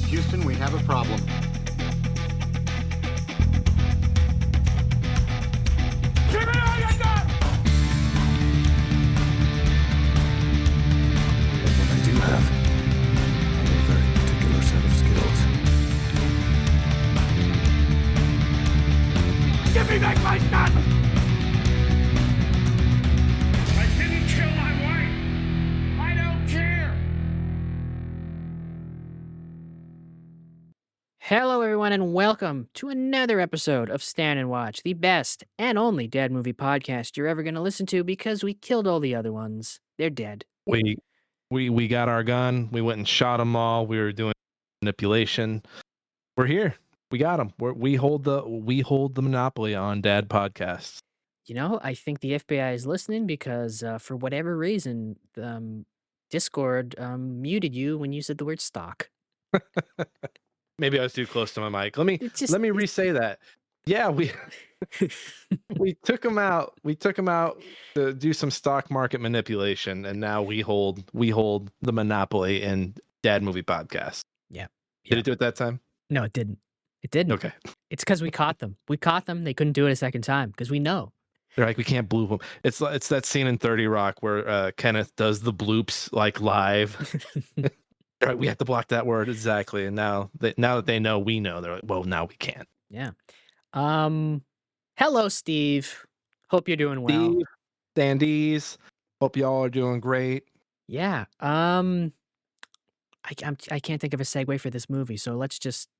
Houston, we have a problem. Give me all you got! But what I do have are a very particular set of skills. Give me back my gun! I didn't kill my wife! I don't care! Hello, everyone, and welcome to another episode of Stand and Watch, the best and only dad movie podcast you're ever going to listen to because we killed all the other ones. They're dead. We got our gun. We went and shot them all. We were doing manipulation. We're here. We got them. We hold the monopoly on dad podcasts. You know, I think the FBI is listening because for whatever reason, Discord muted you when you said the word stock. Maybe I was too close to my mic. Let me re-say that. Yeah, we took them out. We took them out to do some stock market manipulation, and now we hold the monopoly in dad movie podcasts. Yeah. Did it do it that time? No, it didn't. It didn't. Okay. It's because we caught them. We caught them. They couldn't do it a second time because we know. They're like, we can't bloop them. It's that scene in 30 Rock where Kenneth does the bloops like live. Right, we have to block that word exactly. And now that they know, we know. They're like, well, now we can't. Yeah. Hello, Steve. Hope you're doing well. Steve, Sandies, hope y'all are doing great. Yeah. I can't think of a segue for this movie, so let's just.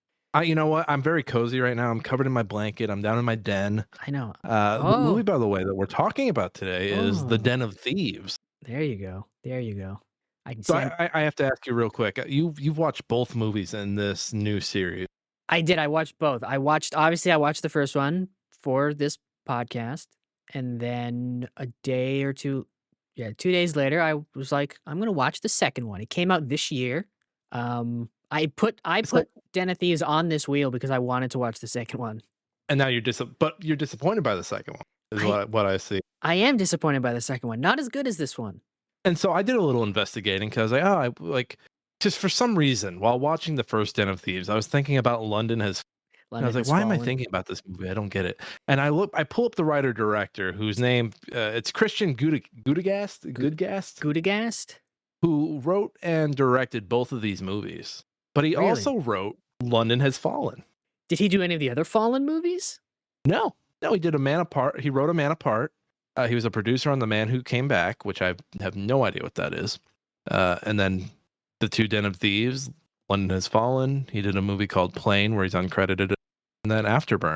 You know what? I'm very cozy right now. I'm covered in my blanket. I'm down in my den. I know. The movie, by the way, that we're talking about today is The Den of Thieves. There you go. There you go. I can see. So I have to ask you real quick. You've watched both movies in this new series. I did. I watched both. I watched the first one for this podcast, and then a day or two, 2 days later, I was like, I'm gonna watch the second one. It came out this year. I put Den of Thieves on this wheel because I wanted to watch the second one. And now you're disappointed by the second one. Is what I see. I am disappointed by the second one. Not as good as this one. And so I did a little investigating because just for some reason while watching the first Den of Thieves, I was thinking about London Has Fallen. I was like, why am I thinking about this movie? I don't get it. And I pull up the writer director whose name it's Christian Gudegast, who wrote and directed both of these movies. But he also wrote London Has Fallen. Did he do any of the other Fallen movies? No, he did A Man Apart. He wrote A Man Apart. He was a producer on The Man Who Came Back, which I have no idea what that is. And then the two Den of Thieves, London Has Fallen. He did a movie called Plane, where he's uncredited. And then Afterburn,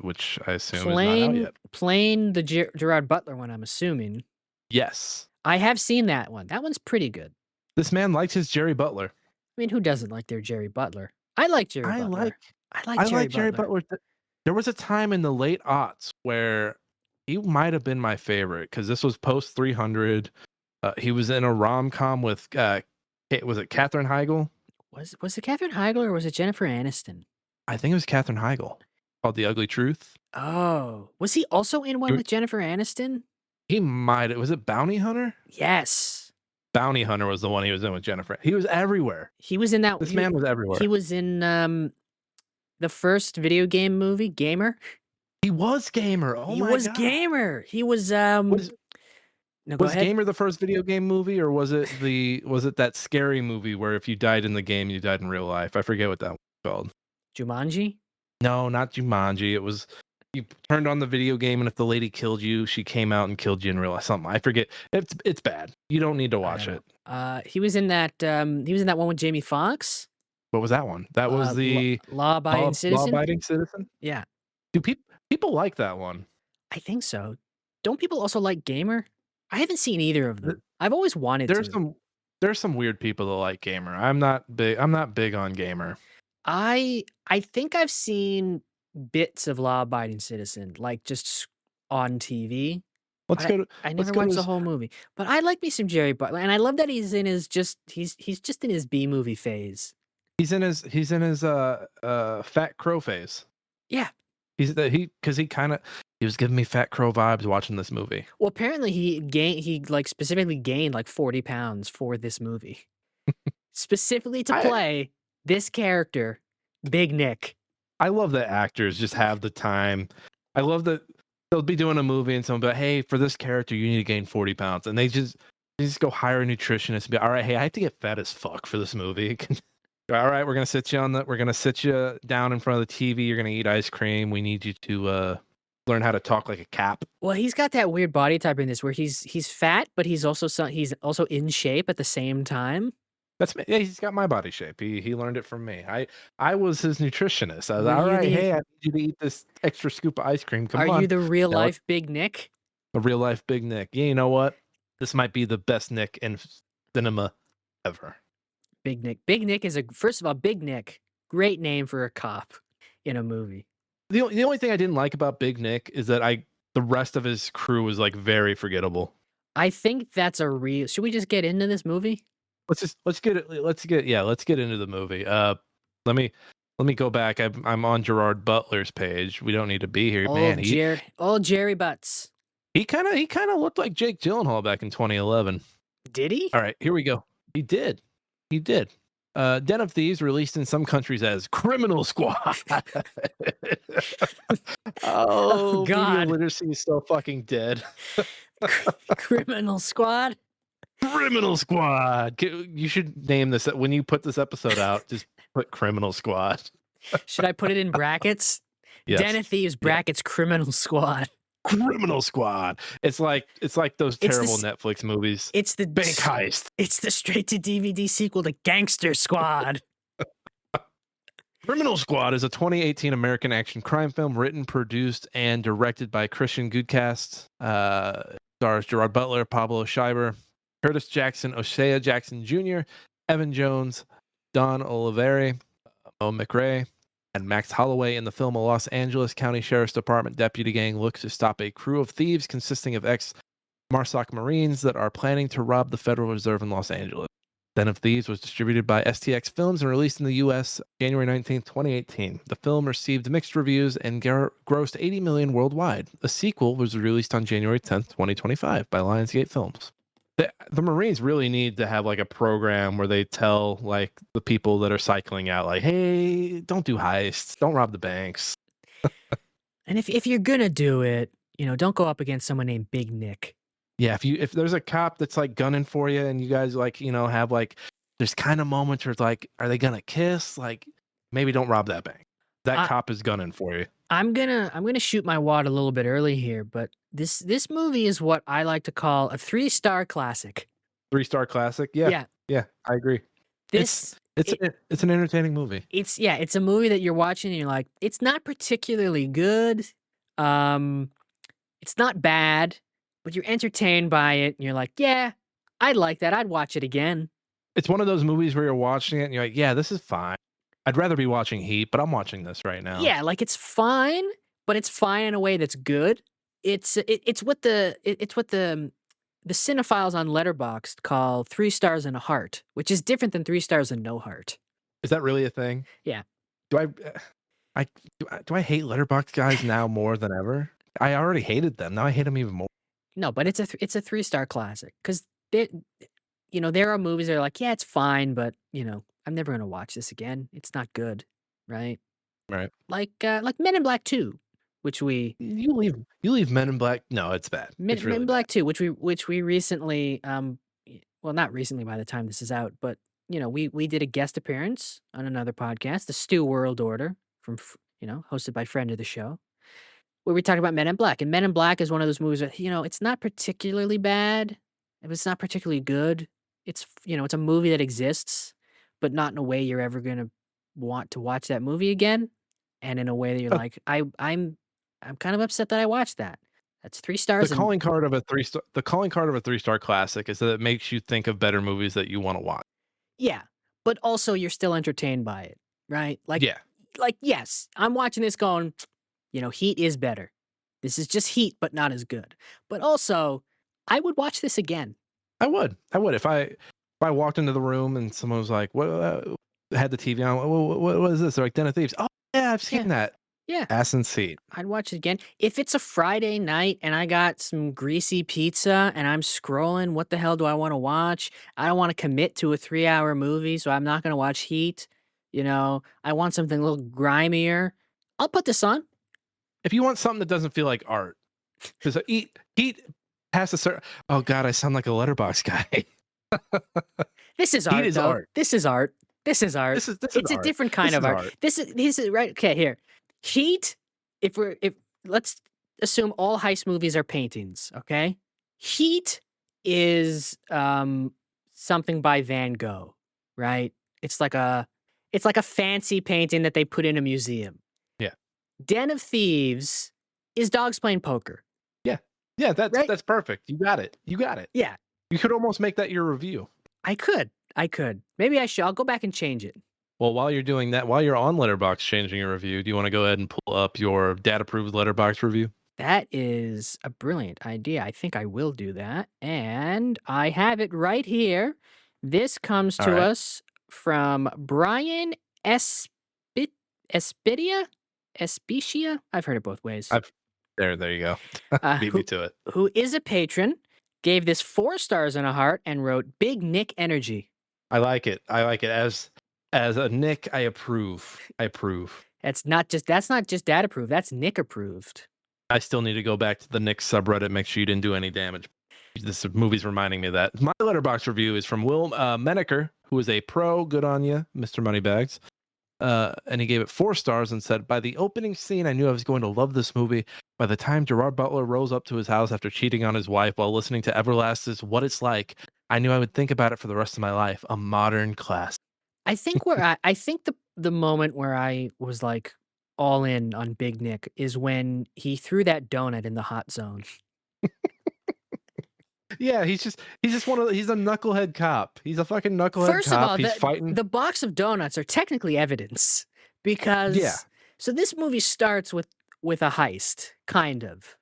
which I assume is not out yet. Plane, the Gerard Butler one, I'm assuming. Yes. I have seen that one. That one's pretty good. This man likes his Jerry Butler. I mean, who doesn't like their Jerry Butler? I like Jerry Butler. I like Jerry Butler. There was a time in the late aughts where he might have been my favorite because this was post 300. He was in a rom-com with was it Katherine Heigl? Was it Katherine Heigl or was it Jennifer Aniston? I think it was Katherine Heigl, called The Ugly Truth. Oh, was he also in one with Jennifer Aniston? He might. Was it Bounty Hunter? Yes. Bounty Hunter was the one he was in with Jennifer. He was everywhere. He was in that. This man was everywhere. He was in the first video game movie, Gamer. He was Gamer. Oh my god. He was Gamer. He was Was Gamer the first video game movie, or was it that scary movie where if you died in the game, you died in real life? I forget what that was called. Jumanji? No, not Jumanji. It was you turned on the video game, and if the lady killed you, she came out and killed you in real life. Something. I forget. It's bad. You don't need to watch it. He was in that. He was in that one with Jamie Foxx. What was that one? That was the Law-Abiding Citizen. Law-Abiding Citizen. Yeah. Do people like that one? I think so. Don't people also like Gamer? I haven't seen either of them. I've always wanted to. There's some weird people that like Gamer. I'm not big on Gamer. I think I've seen bits of Law-Abiding Citizen, like just on TV. I never watched the whole movie, but I like me some Jerry Butler, and I love that he's just in his B movie phase. He's in his Fat Crow phase. Yeah, he was giving me Fat Crow vibes watching this movie. Well, apparently he specifically gained like 40 pounds for this movie, specifically to play This character, Big Nick. I love that actors just have the time. I love that they'll be doing a movie and someone be like, hey, for this character, you need to gain 40 pounds. And they just go hire a nutritionist and be, all right, hey, I have to get fat as fuck for this movie. All right, we're gonna sit you down in front of the TV. You're gonna eat ice cream. We need you to learn how to talk like a cap. Well, he's got that weird body type in this where he's fat, but he's also in shape at the same time. That's me. Yeah, he's got my body shape. He learned it from me. I was his nutritionist. I was Were all you right. the- Hey, I need you to eat this extra scoop of ice cream. Come Are on. you the real Now life Big Nick? a real life Big Nick. Yeah, you know what? This might be the best Nick in cinema ever. Big Nick. Big Nick is first of all, Big Nick, great name for a cop in a movie. The only thing I didn't like about Big Nick is that the rest of his crew was like very forgettable. I think that's a real. Should we just get into this movie? Let's get into the movie. Let me go back. I'm on Gerard Butler's page. We don't need to be here, man. Old Jerry Butts. He kind of looked like Jake Gyllenhaal back in 2011. Did he? All right, here we go. He did. Den of Thieves released in some countries as Criminal Squad. Oh, God. media literacy is so fucking dead. Criminal Squad. Criminal Squad. You should name this when you put this episode out. Just put Criminal Squad. Should I put it in brackets? Yes. Den of Thieves brackets Criminal Squad. Criminal Squad. It's like those terrible Netflix movies. It's the Bank Heist. It's the straight to DVD sequel to Gangster Squad. Criminal Squad is a 2018 American action crime film written, produced, and directed by Christian Goodcast. Stars Gerard Butler, Pablo Schreiber, Curtis Jackson, O'Shea Jackson Jr., Evan Jones, Don Oliveri, Mo McRae, and Max Holloway. In the film, a Los Angeles County Sheriff's Department deputy gang looks to stop a crew of thieves consisting of ex-MARSOC Marines that are planning to rob the Federal Reserve in Los Angeles. Den of Thieves was distributed by STX Films and released in the U.S. January 19, 2018. The film received mixed reviews and grossed $80 million worldwide. A sequel was released on January 10, 2025 by Lionsgate Films. The Marines really need to have like a program where they tell like the people that are cycling out, like, hey, don't do heists, don't rob the banks. And if you're gonna do it, don't go up against someone named Big Nick. Yeah, if there's a cop that's like gunning for you and you guys like, have like there's kind of moments where it's like, are they gonna kiss? Like, maybe don't rob that bank. That cop is gunning for you. I'm gonna shoot my wad a little bit early here, but this movie is what I like to call a 3-star classic. 3-star classic? Yeah. Yeah, I agree. It's an entertaining movie. It's a movie that you're watching and you're like, it's not particularly good. It's not bad, but you're entertained by it and you're like, yeah, I'd like that. I'd watch it again. It's one of those movies where you're watching it and you're like, yeah, this is fine. I'd rather be watching Heat, but I'm watching this right now. Yeah, like it's fine, but it's fine in a way that's good. It's what the cinephiles on Letterboxd call 3 stars and a heart, which is different than 3 stars and no heart. Is that really a thing? Yeah. Do I hate Letterboxd guys now more than ever? I already hated them. Now I hate them even more. No, but it's a 3-star classic because there are movies that are like, yeah, it's fine, but I'm never gonna watch this again. It's not good, right? Right. Like Men in Black 2, which you leave Men in Black. No, it's bad. Men It's really in Black bad. 2, which we recently, well, not recently by the time this is out, but we did a guest appearance on another podcast, the Stew World Order, from hosted by friend of the show, where we talked about Men in Black. And Men in Black is one of those movies that it's not particularly bad, it's not particularly good. It's it's a movie that exists, but not in a way you're ever gonna want to watch that movie again, and in a way that you're like, I'm kind of upset that I watched that. That's 3 stars. The calling card of a 3-star classic is that it makes you think of better movies that you want to watch. Yeah, but also you're still entertained by it, right? Like, Yeah. like yes, I'm watching this going, Heat is better. This is just Heat, but not as good. But also, I would watch this again. I would if I walked into the room and someone was like, "What?" Had the TV on. What is this? They're like Den of Thieves. Oh yeah, I've seen that. Yeah, Ass and seat. I'd watch it again. If it's a Friday night and I got some greasy pizza and I'm scrolling, what the hell do I want to watch? I don't want to commit to a 3-hour movie, so I'm not going to watch Heat. I want something a little grimier. I'll put this on. If you want something that doesn't feel like art, because heat has a certain. Oh God, I sound like a letterbox guy. This is Heat art, is though. art. This is art. This is art. This is It's a art. different kind This of is art. This is right. Okay, here. Heat. If let's assume all heist movies are paintings. Okay. Heat is something by Van Gogh, right? It's like a fancy painting that they put in a museum. Yeah. Den of Thieves is dogs playing poker. Yeah, that's Right? that's perfect. You got it. Yeah, You could almost make that your review. I could. Maybe I should. I'll go back and change it. Well, while you're doing that, while you're on Letterbox changing your review, do you want to go ahead and pull up your dad-approved Letterbox review? That is a brilliant idea. I think I will do that. And I have it right here. This comes All to right. us from Brian Espitia? Espicia? I've heard it both ways. There you go. Beat me to it. Who is a patron, gave this 4 stars and a heart, and wrote Big Nick Energy. I like it. As a Nick, I approve. That's not just dad approved. That's Nick approved. I still need to go back to the Nick subreddit, make sure you didn't do any damage. This movie's reminding me of that. My Letterbox review is from Will Menaker, who is a pro. Good on you, Mr. Moneybags. And he gave it 4 stars and said, by the opening scene, I knew I was going to love this movie. By the time Gerard Butler rose up to his house after cheating on his wife while listening to Everlast's What It's Like, I knew I would think about it for the rest of my life. A modern classic. I think I think the moment where I was like all in on Big Nick is when he threw that donut in the hot zone. Yeah, he's just he's a knucklehead cop. He's a fucking knucklehead First cop. of all, He's fighting. the box of donuts are technically evidence because Yeah. So this movie starts with a heist, kind of.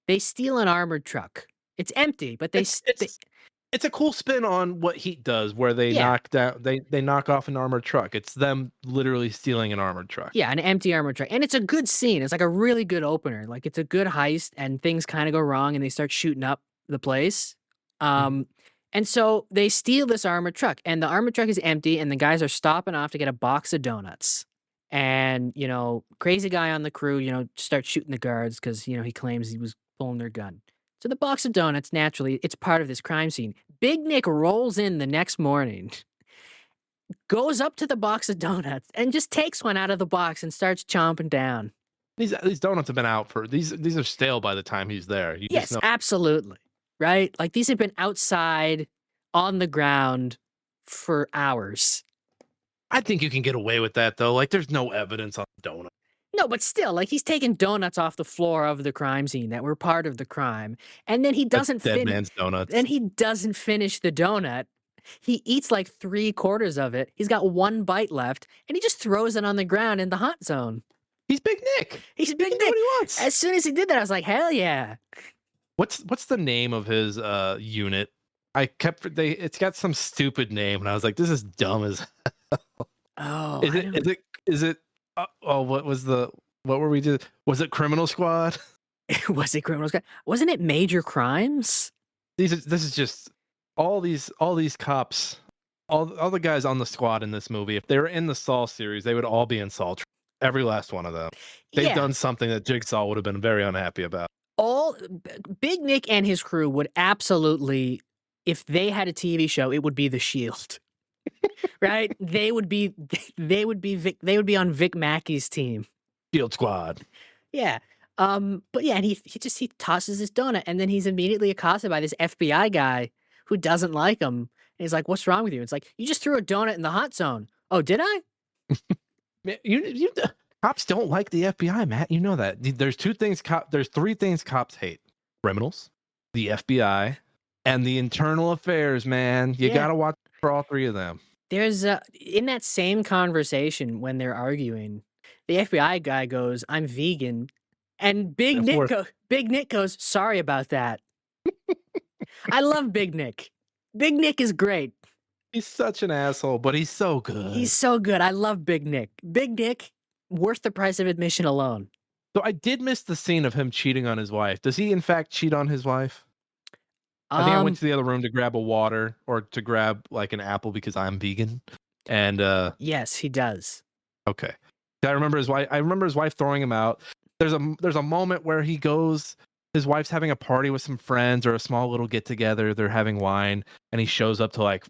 They steal an armored truck. It's empty, but It's a cool spin on what Heat does, where they Yeah. knock down they knock off an armored truck. It's them literally stealing an armored truck. Yeah, an empty armored truck. And it's a good scene. It's like a really good opener. Like it's a good heist and things kind of go wrong and they start shooting up the place. And so they steal this armored truck and the armored truck is empty and the guys are stopping off to get a box of donuts. And, crazy guy on the crew, starts shooting the guards because, he claims he was pulling their gun. So the box of donuts, naturally, it's part of this crime scene. Big Nick rolls in the next morning, goes up to the box of donuts, and just takes one out of the box and starts chomping down. These donuts have been out for these are stale by the time he's there. You Yes, just know. absolutely. Right? Like these have been outside on the ground for hours. I think you can get away with that though. Like there's no evidence on the donut. No, but still, like he's taking donuts off the floor of the crime scene that were part of the crime, and then he doesn't Dead finish. man's donuts. Then he doesn't finish the donut. He eats like 3/4 of it. He's got 1 bite left, and he just throws it on the ground in the hot zone. He's Big Nick. He's Big He can do Nick. what he wants. As soon as he did that, I was like, hell yeah. What's the name of his unit? It's got some stupid name, and I was like, this is dumb as. Oh, What were we doing? Was it Criminal Squad? was it Criminal Squad? Wasn't it Major Crimes? This is just all these cops, all the guys on the squad in this movie. If they were in the Saw series, they would all be in Saw. Every last one of them. They've Yeah. done something that Jigsaw would have been very unhappy about. Big Nick and his crew would absolutely, if they had a TV show, it would be The Shield. Right? They would be on Vic Mackey's team. Shield Squad. Yeah. But yeah, and he tosses his donut and then he's immediately accosted by this FBI guy who doesn't like him. And he's like, "What's wrong with you?" It's like, "You just threw a donut in the hot zone." "Oh, did I?" Man, you cops don't like the FBI, Matt. You know that. There's 3 things cops hate: criminals, the FBI, and the internal affairs. Man, you gotta watch for all 3 of them. There's in that same conversation when they're arguing, the FBI guy goes, "I'm vegan," and Big Nick goes, "Sorry about that." I love Big Nick. Big Nick is great. He's such an asshole, but he's so good. He's so good. I love Big Nick. Big Nick, worth the price of admission alone. So I did miss the scene of him cheating on his wife. Does he in fact cheat on his wife? I think I went to the other room to grab a water or to grab like an apple because I'm vegan. And Yes, he does. okay, I remember his wife. I remember his wife throwing him out. There's a moment where he goes. His wife's having a party with some friends or a small little get together. They're having wine, and he shows up to like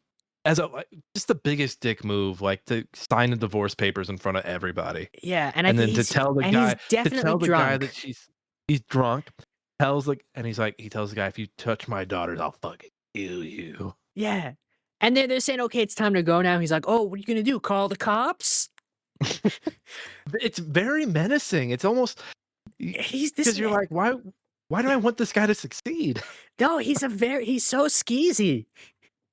just the biggest dick move, like to sign the divorce papers in front of everybody, Yeah, and and then to tell the he's guy definitely that drunk. he's drunk, and he tells the guy, if you touch my daughters, I'll fucking kill you. Yeah. And they're saying, "Okay, it's time to go now." He's like, "Oh, what are you gonna do? Call the cops?" It's very menacing. It's almost He's this because you're man. like, why do I want this guy to succeed? No, he's so skeezy.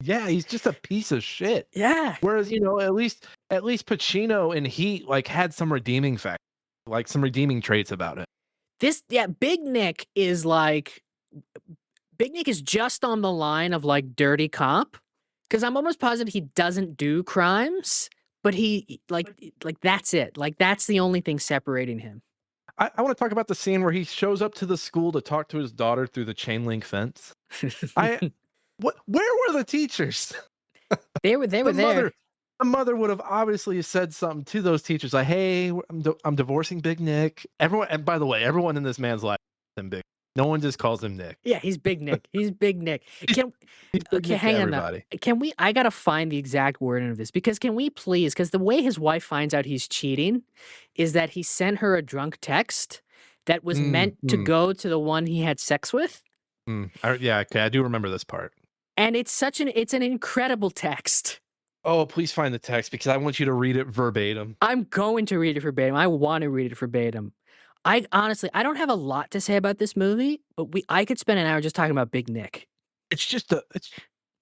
Yeah, he's just a piece of shit. Yeah. Whereas, at least Pacino in Heat like had some redeeming fact, like some redeeming traits about it. Big Nick is just on the line of like dirty cop. Because I'm almost positive he doesn't do crimes, but he like that's it. Like that's the only thing separating him. I want to talk about the scene where he shows up to the school to talk to his daughter through the chain link fence. I where were the teachers? They were there. The mother would have obviously said something to those teachers like, "Hey, I'm divorcing Big Nick." Everyone, and by the way, everyone in this man's life is him Big. No one just calls him Nick. Yeah, he's Big Nick. He's Big Nick. Can He's Big Okay, Nick to hang on now. everybody. Can we I gotta find the exact wording of this because can we please? Because the way his wife finds out he's cheating is that he sent her a drunk text that was Mm, meant to mm, go to the one he had sex with. yeah, okay, I do remember this part. And it's an incredible text. Oh, please find the text because I want you to read it verbatim. I'm going to read it verbatim. I want to read it verbatim. I honestly, I don't have a lot to say about this movie, but I could spend an hour just talking about Big Nick. It's just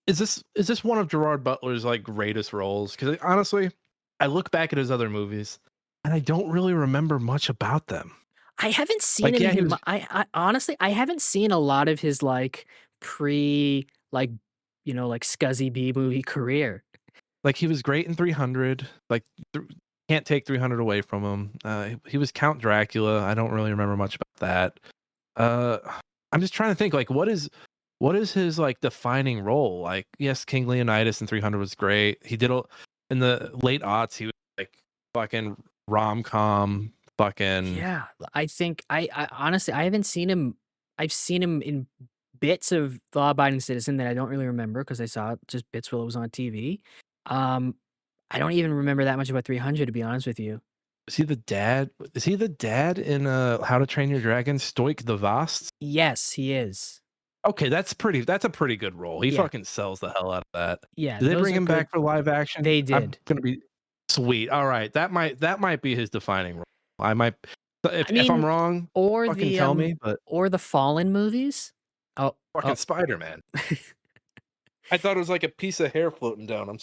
is this one of Gerard Butler's like greatest roles? Because honestly, I look back at his other movies and I don't really remember much about them. I haven't seen Like, him yeah, in he was I honestly, I haven't seen a lot of his like pre like like scuzzy B movie career. he was great in 300. Like, can't take 300 away from him. He was Count Dracula. I don't really remember much about that. Uh, I'm just trying to think. Like, what is his like defining role? Like, yes, King Leonidas in 300 was great. He did in the late aughts. He was like fucking rom com. Fucking Yeah, I think I honestly I haven't seen him. I've seen him in bits of Law Abiding Citizen that I don't really remember because I saw just bits while it was on TV. Um, I don't even remember that much about 300 to be honest with you. is he the dad? Is he the dad in How to Train Your Dragon? Stoik the Vast. Yes, he is. Okay, that's a pretty good role. He Yeah, fucking sells the hell out of that. yeah, Did they those bring are him good. back for live action? They I'm did. gonna be sweet. All right, that might be his defining role. I might I if I'm mean, wrong, or fucking the tell me. But or the Fallen movies. Oh, fucking oh, Spider Man. I thought it was like a piece of hair floating down.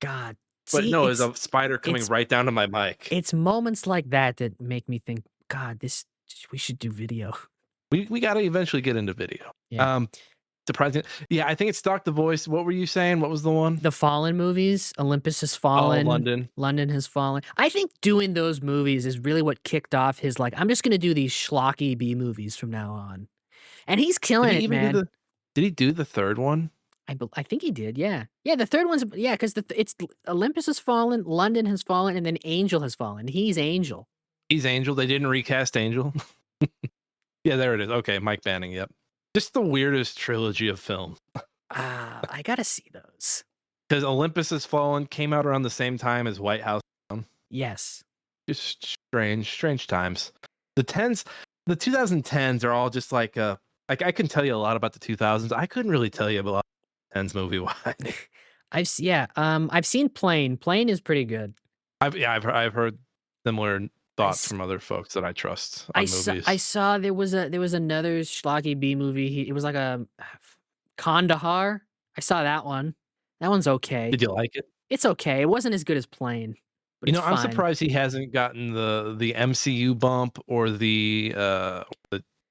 God. But See, no, it's a spider coming it's right down to my mic. it's moments like that that make me think, God, we should do video. We got to eventually get into video. Yeah. Surprising. Yeah, I think it stalked the voice. What were you saying? What was the one? The Fallen movies, Olympus Has Oh, Fallen, London. London Has Fallen. I think doing those movies is really what kicked off his like, I'm just gonna do these schlocky B movies from now on. And he's Did killing he it, even do man. the? Did he do the third one? I think he did, yeah. Yeah, the third one's yeah, because it's Olympus Has Fallen, London Has Fallen, and then Angel Has Fallen. He's Angel. He's Angel. They didn't recast Angel. Yeah, there it is. Okay, Mike Banning. Yep. Just the weirdest trilogy of film. I gotta see those. Because Olympus Has Fallen came out around the same time as White House Down. Yes. Just strange times. The 2010s are all just like I can tell you a lot about the 2000s. I couldn't really tell you about 10s movie wise. I've seen Plane. Plane is pretty good. I've heard similar thoughts s- from other folks that I trust I on saw, movies. I saw there was another schlocky B movie. It was like a Kandahar. I saw that one. That one's okay. Did you like it? It's okay. It wasn't as good as Plane, but it's I'm fine. surprised he hasn't gotten the MCU bump or the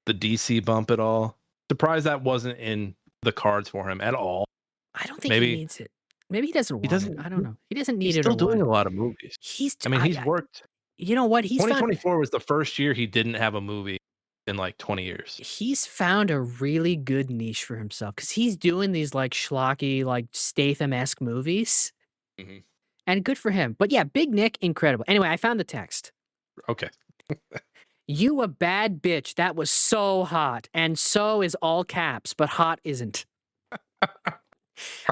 DC bump at all. Surprised that wasn't in the cards for him at all. I don't think he Maybe needs it. Maybe he doesn't he want it. doesn't. I don't know. He doesn't need He's it or still doing want a it. lot of movies. I mean, he's worked. You know what? He's found 2024 was the first year he didn't have a movie in like 20 years. he's found a really good niche for himself because he's doing these like schlocky, like Statham-esque movies. Mhm. and good for him. But yeah, Big Nick, incredible. Anyway, I found the text. Okay. You a bad bitch. That was so hot. And so is all caps, but hot isn't.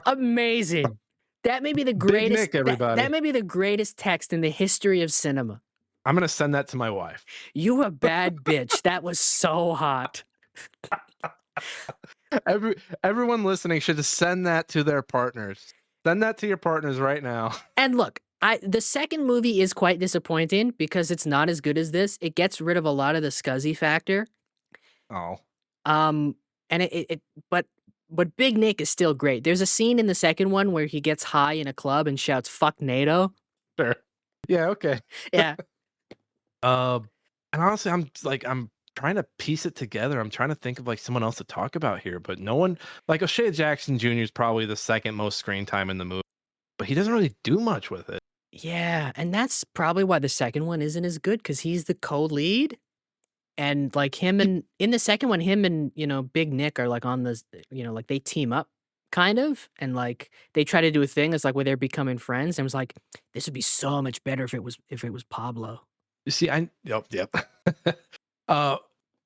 Amazing. That may be the Big greatest Nick, everybody. that may be the greatest text in the history of cinema. I'm gonna send that to my wife. You a bad bitch. That was so hot. Everyone listening should just send that to their partners. Send that to your partners right now. And look, the second movie is quite disappointing because it's not as good as this. It gets rid of a lot of the scuzzy factor. Oh. And but Big Nick is still great. There's a scene in the second one where he gets high in a club and shouts "fuck NATO." Sure. Yeah, okay. Yeah. And honestly, I'm trying to piece it together. I'm trying to think of like someone else to talk about here, but no one like O'Shea Jackson Jr. is probably the second most screen time in the movie, but he doesn't really do much with it. Yeah, and that's probably why the second one isn't as good because he's the co-lead. And like him and in the second one, him and Big Nick are like on this, like they team up kind of, and like they try to do a thing that's like where they're becoming friends. And it was like, this would be so much better if it was Pablo. You see, yep. Because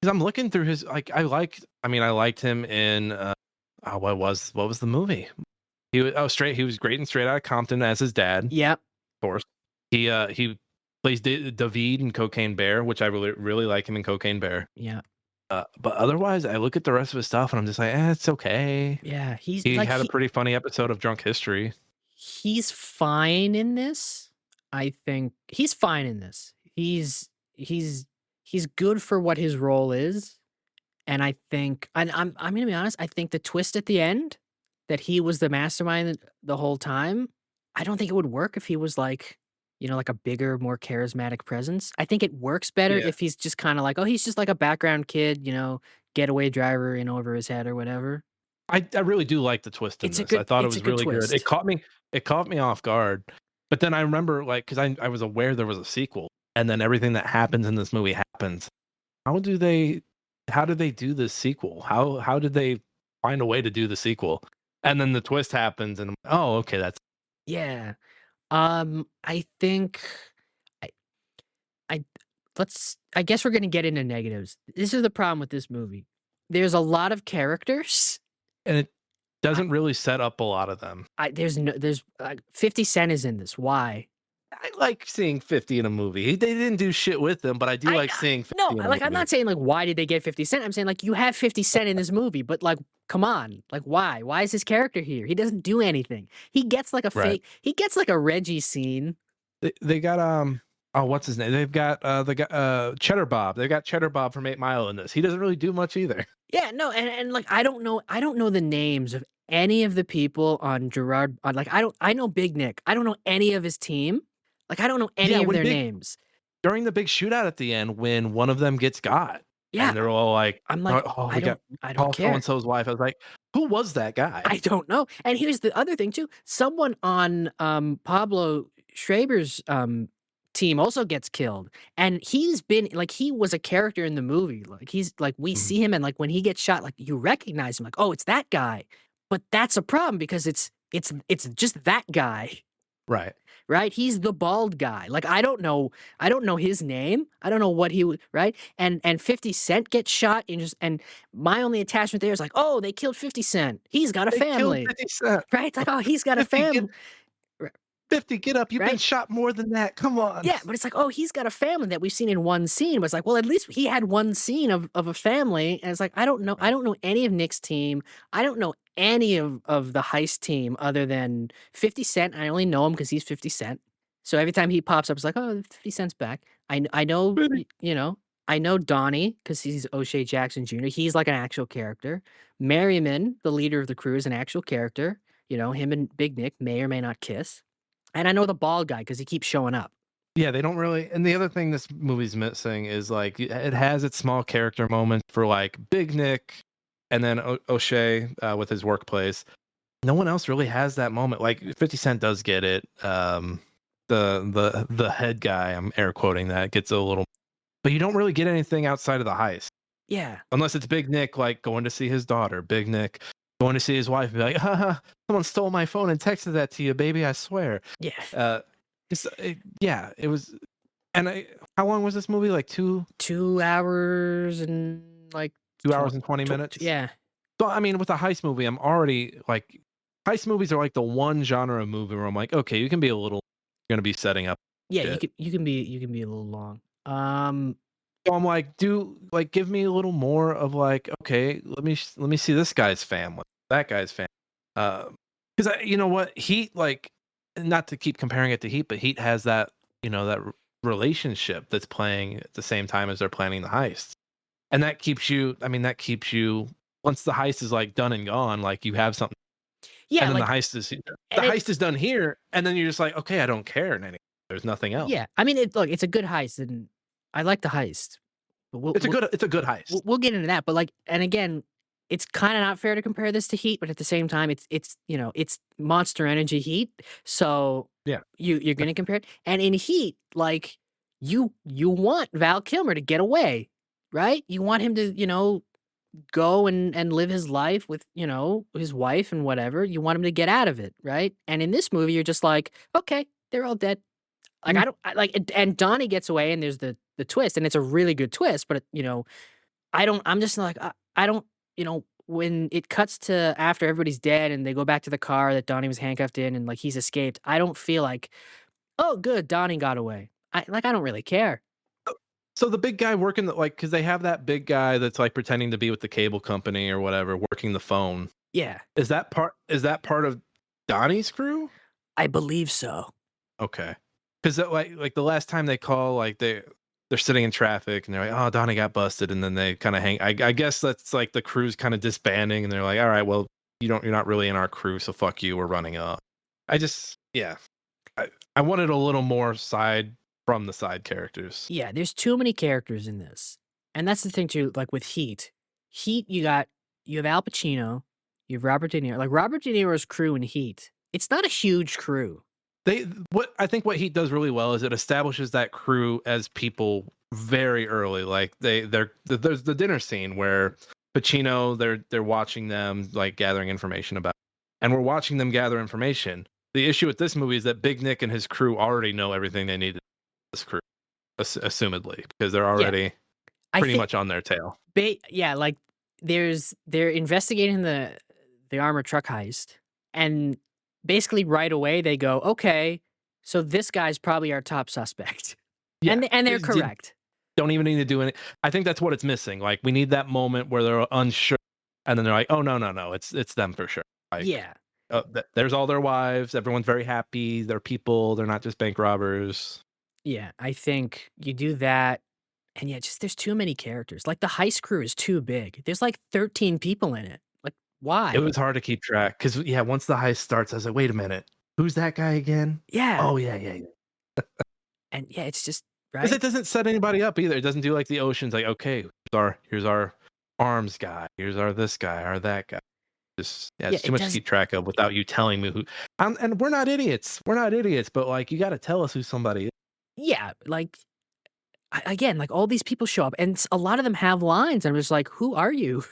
I'm looking through his I liked him in what was the movie? He was he was great in Straight Outta Compton as his dad. Yeah. Of course. He plays David in Cocaine Bear, which I really like him in Cocaine Bear. Yeah. But otherwise, I look at the rest of his stuff and I'm just like, it's okay. Yeah, he had a pretty funny episode of Drunk History. He's fine in this. I think he's fine in this. He's good for what his role is. And I think, and I'm gonna be honest, I think the twist at the end that he was the mastermind the whole time, I don't think it would work if he was like, like a bigger, more charismatic presence. I think it works better Yeah. if he's just kind of like, oh, he's just like a background kid, getaway driver in over his head or whatever. I really do like the twist in It's a this. good- I thought it it's a was good really good. twist. It caught me off guard. But then I remember because I was aware there was a sequel, and then everything that happens in this movie happens. How did they do this sequel? How did they find a way to do the sequel? And then the twist happens, and I'm like, oh, okay, that's Yeah. I think I I I guess we're gonna get into negatives. This is the problem with this movie. There's a lot of characters. and it doesn't really set up a lot of them. There's 50 Cent is in this. Why? I like seeing 50 in a movie. They didn't do shit with them, but I do like seeing 50 No, in a like I'm movie. not saying like why did they get 50 Cent? I'm saying like you have 50 Cent in this movie, but like come on. Like why? Why is his character here? He doesn't do anything. He gets like a Right. he gets like a Reggie scene. They got oh, what's his name? They've got the guy Cheddar Bob. They've got Cheddar Bob from 8 Mile in this. He doesn't really do much either. Yeah, no, and like I don't know the names of any of the people on Gerard on like I know Big Nick. I don't know any of his team. Like I don't know any Yeah, of when their Big- names. During the big shootout at the end, when one of them gets got, Yeah. and they're all like, I'm like, oh, I we don't got I don't so care. and so's wife. I was like, who was that guy? I don't know. And here's the other thing too. Someone on Pablo Schreiber's team also gets killed. And he's been like he was a character in the movie. Like he's like we Mhm. see him and like when he gets shot, like you recognize him, like, oh, it's that guy. But that's a problem because it's just that guy. Right. Right? He's the bald guy. Like I don't know his name. I don't know what he would right? And 50 Cent gets shot and my only attachment there is like, oh, they killed 50 Cent. He's got a They killed family. 50 Cent. Right? It's like, oh, he's got a 50 get- family. 50, get up. You've been Right? shot more than that. Come on. Yeah, but it's like, oh, he's got a family that we've seen in one scene. But it's like, well, at least he had one scene of a family. And it's like, I don't know any of Nick's team. I don't know any of the heist team other than 50 Cent. I only know him because he's 50 Cent. So every time he pops up, it's like, oh, 50 Cent's back. I know, Really? I know Donnie because he's O'Shea Jackson Jr. He's like an actual character. Merriman, the leader of the crew, is an actual character. Him and Big Nick may or may not kiss. And I know the bald guy because he keeps showing up. Yeah, they don't really. And the other thing this movie's missing is like it has its small character moments for like Big Nick, and then O'Shea with his workplace. No one else really has that moment. Like 50 Cent does get it. The head guy, I'm air quoting that, gets a little, but you don't really get anything outside of the heist Yeah. unless it's Big Nick like going to see his daughter. Big Nick going to see his wife and be like, haha, someone stole my phone and texted that to you, baby, I swear. Yeah. Yeah, it was. And how long was this movie? Like 2 hours and like 2 hours and 20 minutes? yeah. So, I mean, with a heist movie, I'm already like, heist movies are like the one genre of movie where I'm like, okay, you can be a little, going to be setting up. Yeah, Shit. you can be a little long. So I'm like, give me a little more of like, okay, let me see this guy's family, that guy's family. Because you know what, Heat, like, not to keep comparing it to Heat, but Heat has that, that relationship that's playing at the same time as they're planning the heist, and that keeps you. I mean, that keeps you once the heist is like done and gone, like you have something, yeah, and then like the heist is and it, is done here, and then you're just like, okay, I don't care anymore. There's nothing else. yeah. I mean, it's a good heist, and I like the heist. But It's a good heist. we'll get into that. But like, and again, it's kind of not fair to compare this to Heat, but at the same time, it's it's Monster Energy Heat, so Yeah. you're gonna compare it. And in Heat, like you want Val Kilmer to get away, right? You want him to go and live his life with his wife and whatever. You want him to get out of it, right? And in this movie, you're just like, okay, they're all dead. Like I don't like, and Donnie gets away, and there's the twist, and it's a really good twist, but I'm just like, I don't, when it cuts to after everybody's dead and they go back to the car that Donnie was handcuffed in and like he's escaped, I don't feel like, oh, good, Donnie got away. I don't really care. So the big guy working because they have that big guy that's like pretending to be with the cable company or whatever, working the phone. Yeah, Is that part of Donnie's crew? I believe so. Okay. Because like the last time they call, like they're sitting in traffic and they're like, oh, Donnie got busted, and then they kind of hang. I guess that's like the crew's kind of disbanding, and they're like, all right, well, you're not really in our crew, so fuck you, we're running off. Yeah, I wanted a little more side from the side characters. Yeah, there's too many characters in this. And that's the thing too, like with Heat. Heat, you have Al Pacino, you have Robert De Niro. Like Robert De Niro's crew in Heat, it's not a huge crew. I think what Heat does really well is it establishes that crew as people very early. Like there's the dinner scene where Pacino, they're watching them like gathering information about, and we're watching them gather information. The issue with this movie is that Big Nick and his crew already know everything they need to this crew, assumedly, because they're already pretty much on their tail. Yeah, like they're investigating the armored truck heist, and basically right away they go, okay, so this guy's probably our top suspect. Yeah, and they're correct. Don't even need to do any. I think that's what it's missing. Like we need that moment where they're unsure, and then they're like, oh no, it's them for sure. Like, yeah. There's all their wives. Everyone's very happy. They're people. They're not just bank robbers. Yeah, I think you do that, and yeah, just there's too many characters. Like the heist crew is too big. There's like 13 people in it. Like why? It was hard to keep track because once the heist starts, I was like, wait a minute, who's that guy again? Yeah. Oh yeah. And yeah, it's just because right. it doesn't set anybody up either. It doesn't do like the Oceans. Like okay, here's our arms guy. Here's our this guy or that guy. It's too much to keep track of without you telling me who. And we're not idiots. But like you got to tell us who somebody is. Yeah, like again, like all these people show up, and a lot of them have lines. And I'm just like, who are you?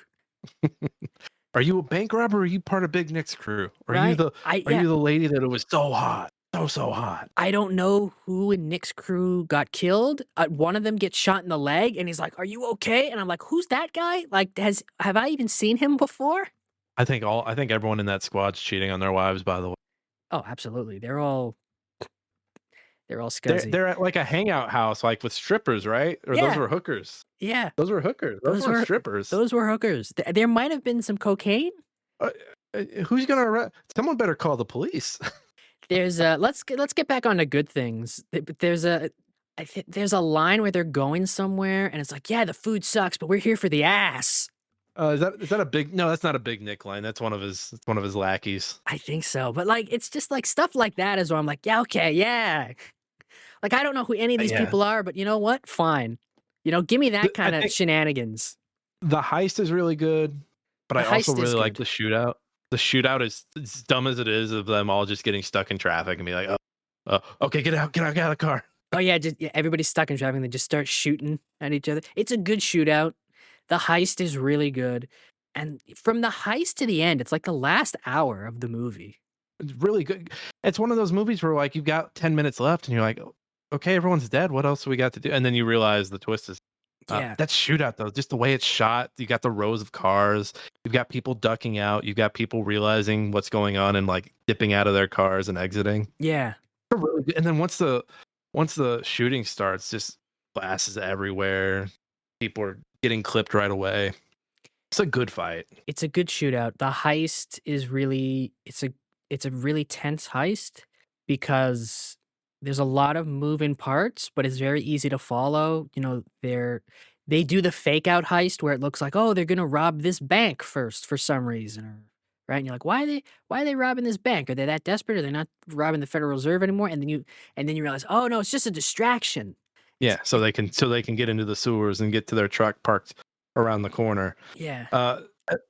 Are you a bank robber? Or are you part of Big Nick's crew? Are you Right? you the lady that it was so hot, so hot? I don't know who in Nick's crew got killed. One of them gets shot in the leg, and he's like, "Are you okay?" And I'm like, "Who's that guy? Like, have I even seen him before?" I think everyone in that squad's cheating on their wives. By the way. Oh, absolutely. They're all scuzzy. They're at like a hangout house, like with strippers, right? Or those were hookers. Yeah, those were hookers. Those weren't strippers. Those were hookers. There might have been some cocaine. Who's gonna arrest? Someone better call the police. There's let's get back on to good things. There's a line where they're going somewhere, and it's like, yeah, the food sucks, but we're here for the ass. Is that a big? No, that's not a Big Nick line. That's one of his lackeys. I think so, but like it's just like stuff like that is where I'm like, yeah, okay, yeah. Like I don't know who any of these people are, but you know what? Fine. Give me that kind of shenanigans. The heist is really good, but I also really like the shootout. The shootout is as dumb as it is of them all just getting stuck in traffic and be like, oh, okay, get out of the car. Oh yeah, everybody's stuck in traffic and they just start shooting at each other. It's a good shootout. The heist is really good. And from the heist to the end, it's like the last hour of the movie. It's really good. It's one of those movies where like you've got 10 minutes left and you're like, okay, everyone's dead. What else do we got to do? And then you realize the twist is Yeah. that shootout though, just the way it's shot. You got the rows of cars. You've got people ducking out. You've got people realizing what's going on and like dipping out of their cars and exiting. Yeah. Really good. And then once the shooting starts, just glasses everywhere. People are getting clipped right away. It's a good fight. It's a good shootout. The heist is really it's a really tense heist because there's a lot of moving parts, but it's very easy to follow. You know, they do the fake out heist where it looks like, oh, they're gonna rob this bank first for some reason, or right? And you're like, why are they robbing this bank? Are they that desperate? Are they not robbing the Federal Reserve anymore? And then you realize, oh no, it's just a distraction. Yeah, so they can get into the sewers and get to their truck parked around the corner. Yeah.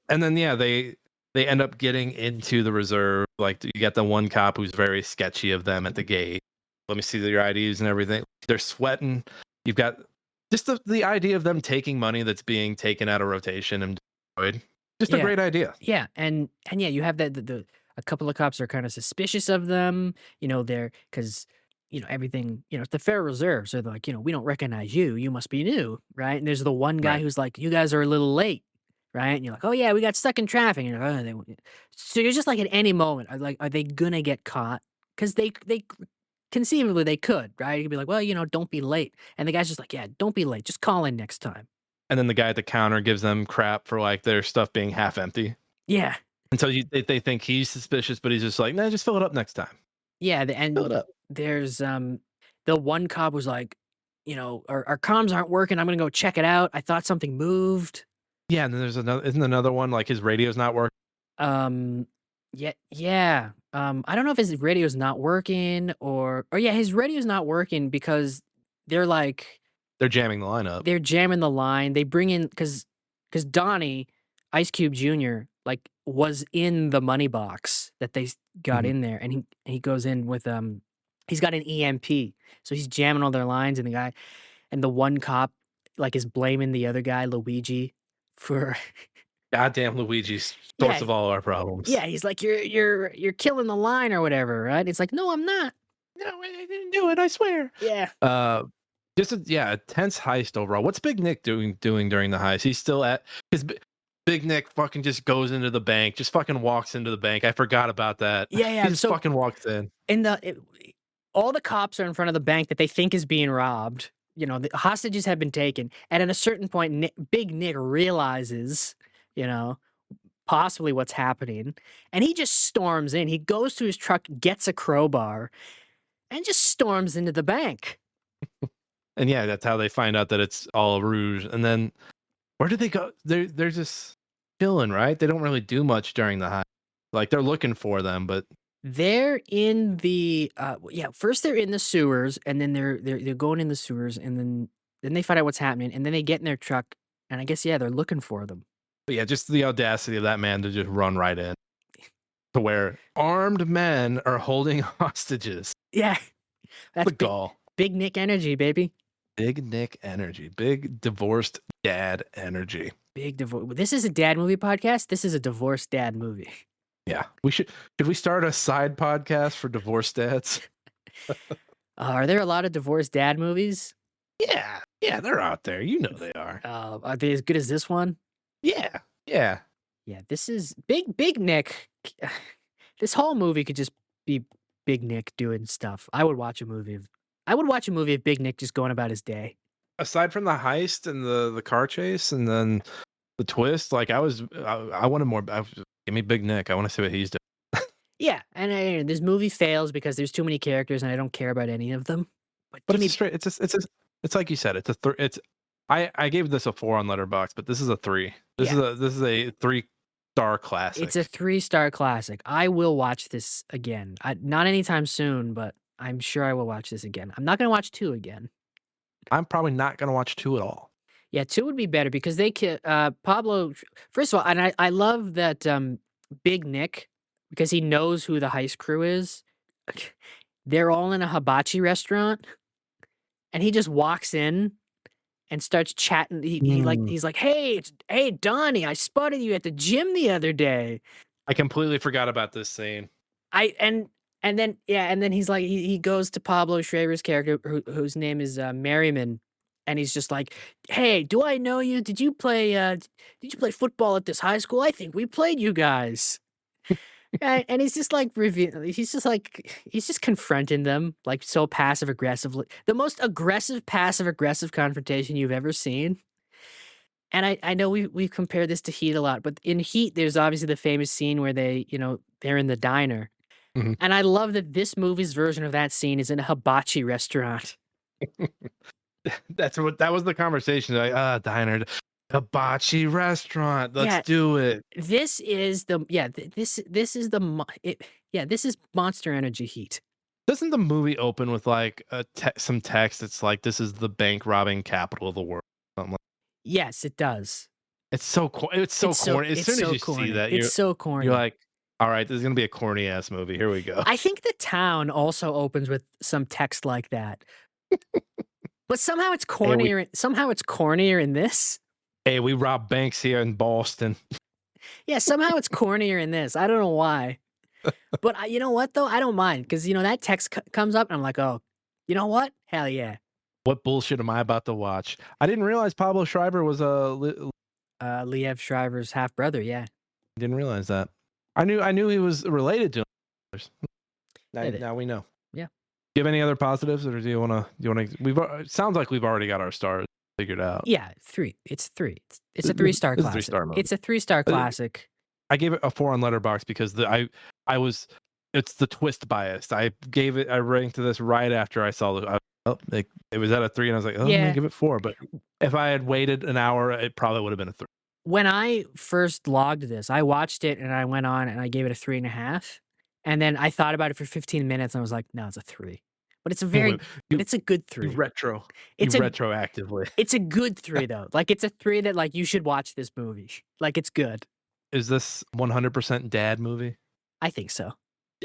And then yeah, they end up getting into the reserve. Like you got the one cop who's very sketchy of them at the gate. Let me see your IDs and everything. They're sweating. You've got just the idea of them taking money that's being taken out of rotation and destroyed. Just a Yeah. great idea. Yeah, and yeah, you have that the a couple of cops are kind of suspicious of them, you know, they're because everything, it's the Federal Reserve, so they're like, we don't recognize you, you must be new, right? And there's the one guy Right. who's like, you guys are a little late, right? And you're like, oh yeah, we got stuck in traffic. And you're like, oh, so you're just like at any moment, are they gonna get caught? Because they conceivably they could, right? You could be like, well, don't be late, and the guy's just like, yeah, don't be late, just call in next time. And then the guy at the counter gives them crap for like their stuff being half empty. Yeah, And so they think he's suspicious, but he's just like, nah, just fill it up next time. yeah, Fill it and up. there's the one cop was like, our comms aren't working. I'm gonna go check it out. I thought something moved. Yeah, and then isn't another one like his radio's not working? Um, yeah, yeah. I don't know if his radio's not working or yeah, his radio's not working because they're like They're jamming the lineup. they're jamming the line. They bring in because Donnie, Ice Cube Jr. like was in the money box that they got Mhm. in there, and he goes in with he's got an EMP, so he's jamming all their lines, and the one cop like is blaming the other guy Luigi for Goddamn Luigi's source yeah of all our problems. yeah he's like you're killing the line or whatever, right? It's like no, I'm not. No, I didn't do it. I swear. Yeah. Just a tense heist overall. What's Big Nick doing during the heist? He's still at his Big Nick fucking just goes into the bank, just fucking walks into the bank. I forgot about that. Yeah, yeah, He just so fucking walks in. in all the cops are in front of the bank that they think is being robbed. The hostages have been taken, and at a certain point, Big Nick realizes, you know, possibly what's happening, and he just storms in. He goes to his truck, gets a crowbar, and just storms into the bank. And yeah, that's how they find out that it's all a ruse. And then where do they go? They're just chilling, right? They don't really do much during the heist. Like they're looking for them, but They're in the first they're in the sewers, and then they're going in the sewers, and then they find out what's happening, and then they get in their truck, and I guess yeah, they're looking for them. yeah, just the audacity of that man to just run right in to where armed men are holding hostages. Yeah, that's The gall. big Nick energy, baby. Big Nick energy. Big divorced dad energy. Big divorce. This is a dad movie podcast. This is a divorced dad movie. Yeah. Should we start a side podcast for divorced dads? Are there a lot of divorced dad movies? Yeah. Yeah, they're out there. You know they are. Are they as good as this one? Yeah. Yeah. Yeah, this is big Nick. This whole movie could just be Big Nick doing stuff. I would watch a movie of Big Nick just going about his day. Aside from the heist and the car chase and then the twist, like I wanted more. Give me Big Nick. I want to see what he's doing. Yeah, and this movie fails because there's too many characters and I don't care about any of them. But But give me it's straight. It's like you said. It's I gave this a 4 on Letterboxd, but this is a 3. This is a 3-star classic. It's a 3-star classic. I will watch this again. Not anytime soon, but I'm sure I will watch this again. I'm not gonna watch 2 again. I'm probably not gonna watch 2 at all. Yeah, 2 would be better because Pablo. First of all, and I love that Big Nick because he knows who the heist crew is. They're all in a hibachi restaurant, and he just walks in, and starts chatting. Mm. He's like, hey Donnie, I spotted you at the gym the other day. I completely forgot about this scene. I and then he's like he goes to Pablo Schreiber's character whose name is Merriman, and he's just like, "Hey, do I know you? Did you play football at this high school? I think we played you guys." And he's just like he's just confronting them like so passive aggressively. The most aggressive passive aggressive confrontation you've ever seen. And I know we compare this to Heat a lot, but in Heat there's obviously the famous scene where they're in the diner. Mhm. And I love that this movie's version of that scene is in a hibachi restaurant. That was the conversation. Like, diner, hibachi restaurant. Let's Yeah, do it. this is the yeah, this is the this is Monster Energy Heat. Doesn't the movie open with like some text? It's like this is the bank robbing capital of the world. Something like, Yes, it does. it's so it's so corny. As It's soon as so you see corny. that, It's so you're corny. like, all right, this is gonna be a corny ass movie. Here we go. I think the town also opens with some text like that. But somehow it's Hey, we cornier in this. hey, we rob banks here in Boston. Yeah, somehow it's cornier in this. I don't know why. But you know what though? I don't mind because that text comes up and I'm like, oh, you know what? Hell yeah. What bullshit am I about to watch? I didn't realize Pablo Schreiber was a. Liev Shriver's half brother. Yeah. Didn't realize that. I knew he was related to him. Yeah, Now we know. yeah. Do you have any other positives, or do you want to? It sounds like we've already got our stars figured out. Yeah, 3. It's 3. It's a 3-star This is a classic. 3-star movie. It's a 3-star classic. I gave it a 4 on Letterboxd because it's the twist bias. I ranked this right after I saw it was at a 3, and I was like, oh, I'm Yeah. gonna give it 4. But if I had waited an hour, it probably would have been a 3. When I first logged this, I watched it and I went on and I gave it a 3.5. And then I thought about it for 15 minutes and I was like, no, it's a 3. But it's it's a good 3. Retroactively. It's a good 3 though. Like it's a 3 that like you should watch this movie. Like it's good. Is this 100% dad movie? I think so.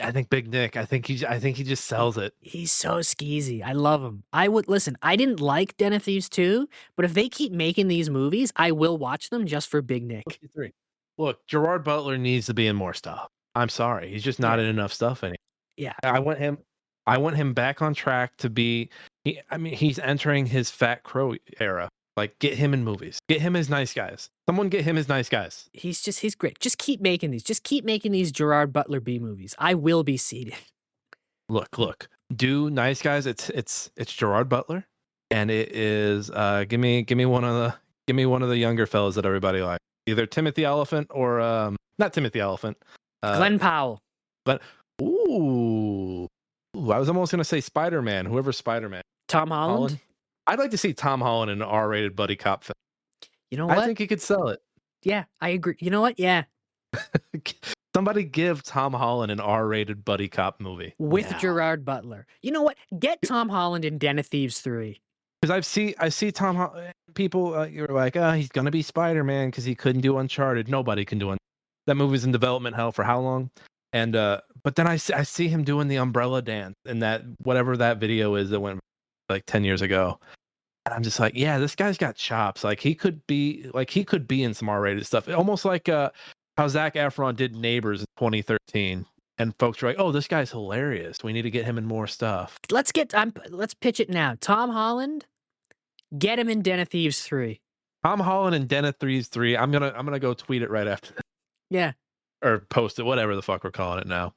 I think Big Nick. I think he just sells it. He's so skeezy. I love him. I didn't like Den of Thieves 2, but if they keep making these movies, I will watch them just for Big Nick. Look, Gerard Butler needs to be in more stuff. I'm sorry, he's just not in enough stuff anymore. Yeah. I want him back on track to be. He's entering his Fat Crow era. Like, get him in movies. Get him as Nice Guys. Someone get him as Nice Guys. He's great. Just keep making these. Just keep making these Gerard Butler B movies. I will be seated. Look. Do Nice Guys. It's Gerard Butler, and it is give me one of the younger fellas that everybody likes. Either Timothy Oliphant or not Timothy Oliphant. Glenn Powell. But ooh, I was almost gonna say Spider-Man. Whoever's Spider-Man. Tom Holland. I'd like to see Tom Holland in an R-rated buddy cop film. You know what? I think he could sell it. Yeah, I agree. You know what? Yeah. Somebody give Tom Holland an R-rated buddy cop movie with Gerard Butler. You know what? Get Tom Holland in Den of Thieves 3. Because I see Tom Holland. People you're like, he's gonna be Spider-Man because he couldn't do Uncharted. Nobody can do Uncharted. That movie's in development hell for how long? And but then I see him doing the umbrella dance in that whatever that video is that went like 10 years ago. And I'm just like, yeah, this guy's got chops. Like he could be in some R-rated stuff. Almost like how Zac Efron did Neighbors in 2013. And folks were like, oh, this guy's hilarious. We need to get him in more stuff. Let's pitch it now. Tom Holland, get him in Den of Thieves 3. Tom Holland and Den of Thieves 3. I'm gonna go tweet it right after that. Yeah. Or post it, whatever the fuck we're calling it now.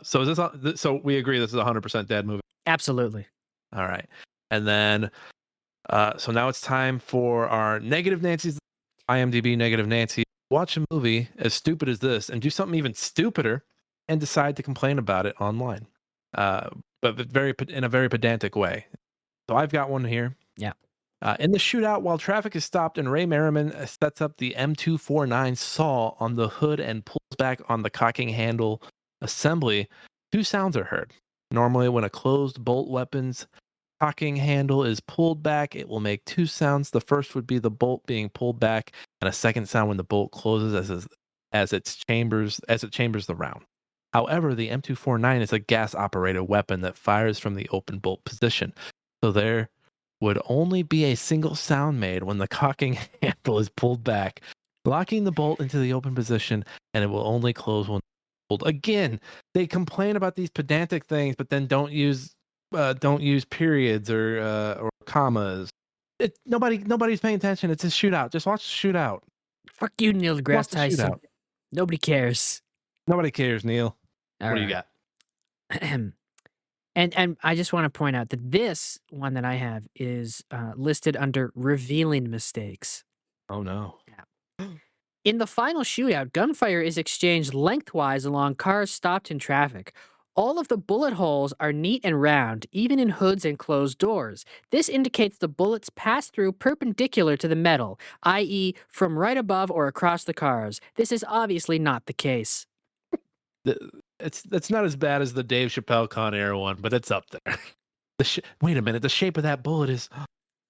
So is this? So we agree this is a 100% dad movie. Absolutely. All right, and then so now it's time for our negative Nancy's. IMDb negative Nancy. Watch a movie as stupid as this and do something even stupider, and decide to complain about it online. But in a very pedantic way. So I've got one here. Yeah. In the shootout, while traffic is stopped and Ray Merriman sets up the M249 saw on the hood and pulls back on the cocking handle assembly, 2 sounds are heard. Normally, when a closed bolt weapon's cocking handle is pulled back, it will make 2 sounds. The first would be the bolt being pulled back, and a second sound when the bolt closes as it chambers the round. However, the M249 is a gas-operated weapon that fires from the open bolt position. So there would only be a single sound made when the cocking handle is pulled back, locking the bolt into the open position, and it will only close when pulled. Again, they complain about these pedantic things, but then don't use periods or commas. Nobody's paying attention. It's a shootout. Just watch the shootout. Fuck you, Neil deGrasse Watch the Tyson. shootout. Nobody cares. Nobody cares, Neil. All What do you right. got? And I just want to point out that this one that I have is listed under revealing mistakes. Oh no. In the final shootout, gunfire is exchanged lengthwise along cars stopped in traffic. All of the bullet holes are neat and round, even in hoods and closed doors. This indicates the bullets pass through perpendicular to the metal, i.e., from right above or across the cars. This is obviously not the case. It's not as bad as the Dave Chappelle Con Air one, but it's up there. Wait a minute, the shape of that bullet is.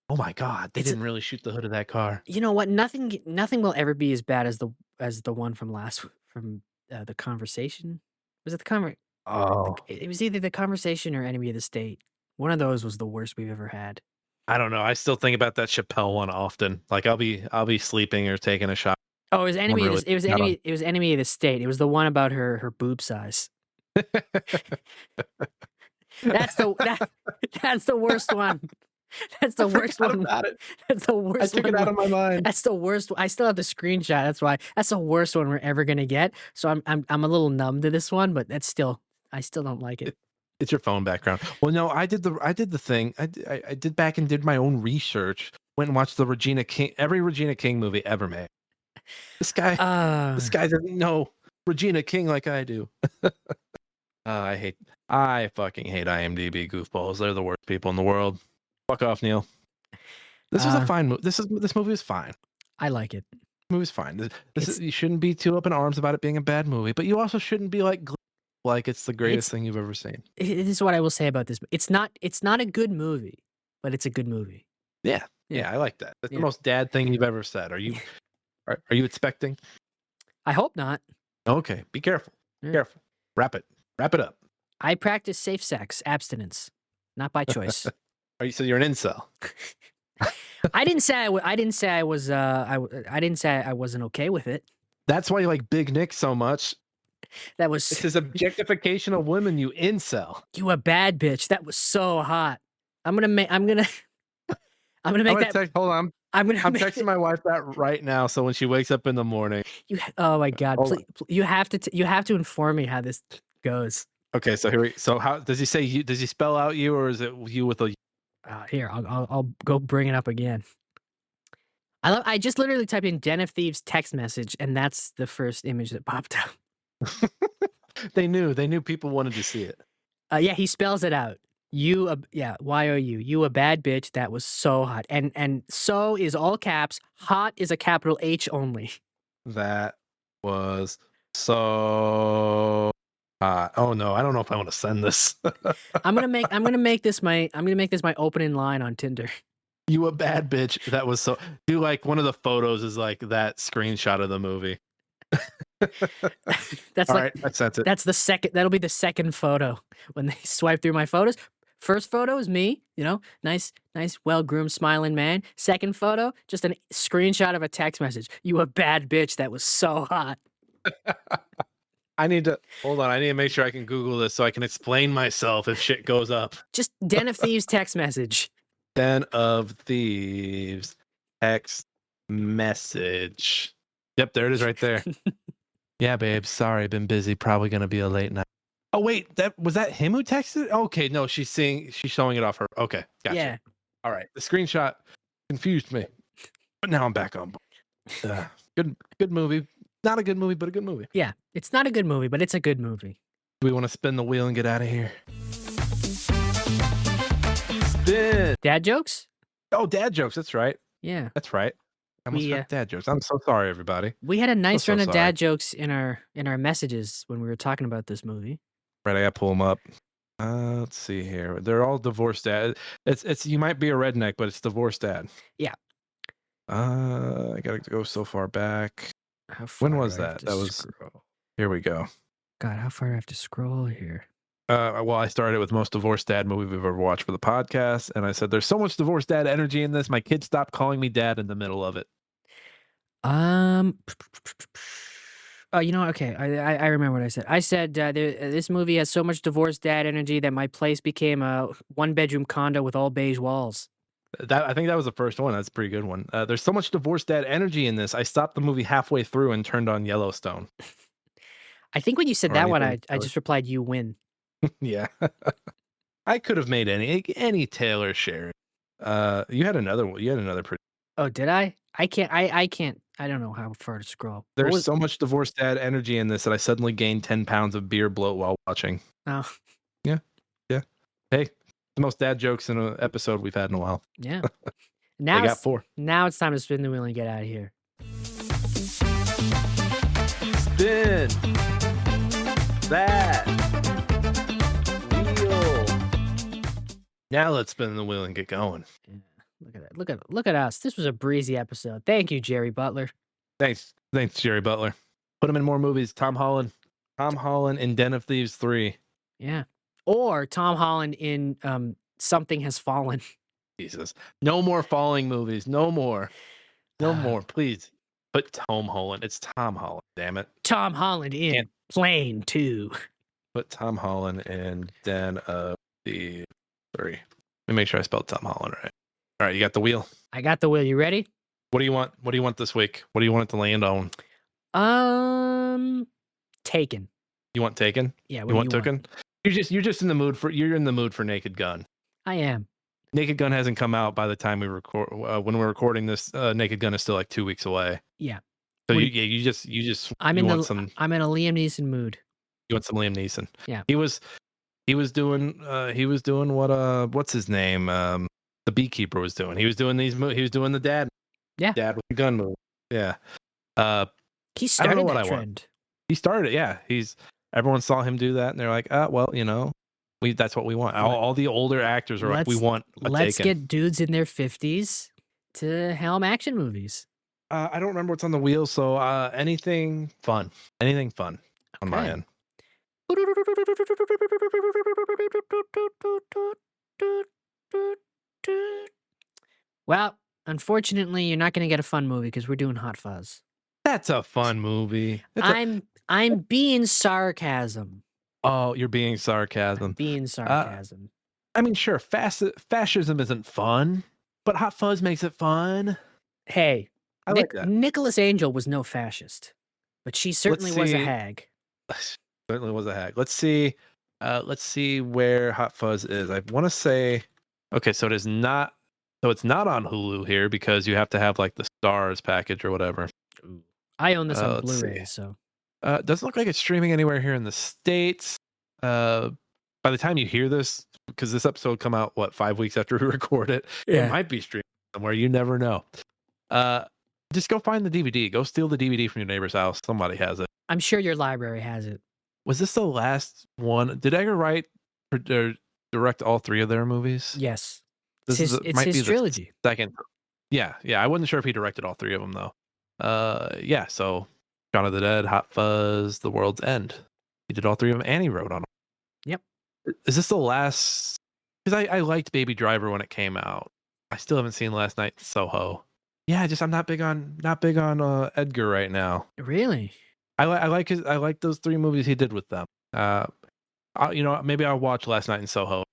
Oh my God! They didn't really shoot the hood of that car. You know what? Nothing will ever be as bad as the one from the Conversation. Was it the conver? Oh, It was either The Conversation or Enemy of the State. One of those was the worst we've ever had. I don't know. I still think about that Chappelle one often. Like I'll be sleeping or taking a shot. Oh, it was Enemy. really It was not Enemy. It was Enemy of the State. It was the one about her boob size. That's the worst one. That's the worst one. That's the worst. I took it out of my mind. That's the worst. I still have the screenshot. That's why. That's the worst one we're ever gonna get. So I'm a little numb to this one, but that's still. I still don't like it. It's your phone background. Well, no, I did the thing. I did back and did my own research. Went and watched every Regina King movie ever made. This guy doesn't know Regina King like I do. I fucking hate IMDb goofballs. They're the worst people in the world. Fuck off, Neil. This was a fine movie. This movie is fine. I like it. The movie's fine. You shouldn't be too up in arms about it being a bad movie, but you also shouldn't be like it's the greatest thing you've ever seen. It is what I will say about this. It's not a good movie, but it's a good movie. Yeah, I like that. That's the most dad thing you've ever said. Are you expecting? I hope not. Okay, be careful. Yeah. Careful. Wrap it up. I practice safe sex, abstinence, not by choice. So you're an incel. I didn't say I wasn't okay with it. That's why you like Big Nick so much. That was It's his objectification of women, you incel. You a bad bitch. That was so hot. I'm gonna make that. Hold on. I'm texting my wife that right now. So when she wakes up in the morning. Oh my God! Please, you have to inform me how this goes. Okay, so how does he say you? Does he spell out you, or is it you with a? Here, I'll go bring it up again. I just literally typed in Den of Thieves text message, and that's the first image that popped up. They knew people wanted to see it. Yeah, he spells it out. Y-O-U. You a bad bitch. That was so hot. And so is all caps. Hot is a capital H only. That was so hot. Oh no, I don't know if I want to send this. I'm gonna make this my opening line on Tinder. You a bad bitch. That was so. Do like one of the photos is like that screenshot of the movie. That's all like, right. I sent it. That's the second. That'll be the second photo when they swipe through my photos. First photo is me, nice, well-groomed, smiling man. Second photo, just a screenshot of a text message. You a bad bitch. That was so hot. I need to make sure I can Google this so I can explain myself if shit goes up. Just Den of Thieves text message. Den of Thieves text message. Yep, there it is right there. Yeah, babe. Sorry, been busy. Probably gonna be a late night. Oh wait, was that him who texted? Okay, no, she's showing it off her. Okay, gotcha. Yeah. All right, the screenshot confused me, but now I'm back on board. Good movie. Not a good movie, but a good movie. Yeah, it's not a good movie, but it's a good movie. Do we want to spin the wheel and get out of here? Spin. Dad jokes? Oh, dad jokes. That's right. Yeah, that's right. I almost forgot dad jokes. I'm so sorry, everybody. We had a nice run of dad jokes in our messages when we were talking about this movie. Right, I gotta pull them up. Let's see here. They're all divorced dad. It's you might be a redneck, but it's divorced dad. Yeah. I gotta go so far back. When was that? That was. Here we go. God, how far do I have to scroll here? Well, I started with most divorced dad movie we've ever watched for the podcast, and I said, "There's so much divorced dad energy in this. My kids stopped calling me dad in the middle of it." Um, oh, you know what? Okay, I remember what I said. I said this movie has so much divorced dad energy that my place became a one-bedroom condo with all beige walls. I think that was the first one. That's a pretty good one. There's so much divorced dad energy in this. I stopped the movie halfway through and turned on Yellowstone. I think when you said Or that one, anything I just replied, "You win." Yeah, I could have made any Taylor Sheridan. You had another one. You had another pretty. Oh, did I? I can't. I can't. I don't know how far to scroll. What There's was? so much divorced dad energy in this that I suddenly gained 10 pounds of beer bloat while watching. Oh, Yeah, yeah. Hey, the most dad jokes in an episode we've had in a while. yeah. They Now got it's 4. now it's time to spin the wheel and get out of here. Spin that wheel. Now let's spin the wheel and get going. Yeah, look at that. Look at us. This was a breezy episode. Thank you, Jerry Butler. Thanks, Jerry Butler. Put him in more movies. Tom Holland in Den of Thieves 3. Yeah. Or Tom Holland in Something Has Fallen. Jesus, no more falling movies. No more, please. Put Tom Holland. It's Tom Holland. Damn it. Tom Holland in Can't- Plane 2. Put Tom Holland in Den of Thieves 3. Let me make sure I spelled Tom Holland right. All right, you got the wheel. I got the wheel. You ready? What do you want? What do you want this week? What do you want it to land on? Taken. You want Taken? Yeah, what You do want you Taken? You're just in the mood for Naked Gun. I am. Naked Gun hasn't come out by the time we record. When we're recording this, Naked Gun is still like 2 weeks away. Yeah. So What do you just I'm you in want the some I'm in a Liam Neeson mood. you want some Liam Neeson. Yeah. He was doing what's his name? The Beekeeper was doing. He was doing he was doing the dad. Yeah. Dad with the gun movie. Yeah. He I don't know started what that I want. trend. He started it, yeah. Everyone saw him do that and they're like, well, that's what we want. All the older actors are like, we want a Let's Taken. get dudes in their 50s to helm action movies. I don't remember what's on the wheel, so anything fun on my Okay. end. Well, unfortunately, you're not going to get a fun movie because we're doing Hot Fuzz. That's a fun movie. I'm being sarcasm. Oh, you're being sarcasm. Being sarcasm. I mean, sure, fascism isn't fun, but Hot Fuzz makes it fun. Hey, I like that. Nicholas Angel was no fascist, but she certainly was a see. hag. Certainly was a hack. Let's see where Hot Fuzz is. I want to say, okay, so it's not on Hulu here because you have to have like the Stars package or whatever. I own this on let's see. Blu-ray, so It doesn't look like it's streaming anywhere here in the States. By the time you hear this, because this episode will come out 5 weeks after we record it, it might be streaming somewhere. You never know. Just go find the DVD. Go steal the DVD from your neighbor's house. Somebody has it. I'm sure your library has it. Was this the last one? Did Edgar Wright direct all 3 of their movies? Yes. This It's his trilogy. Second. Yeah. I wasn't sure if he directed all 3 of them though. Yeah. So, Shaun of the Dead, Hot Fuzz, The World's End. He did all 3 of them, and he wrote on them. Yep. Is this the last? Because I liked Baby Driver when it came out. I still haven't seen Last Night in Soho. Yeah, I'm not big on Edgar right now. Really? I like those 3 movies he did with them. Maybe I'll watch Last Night in Soho.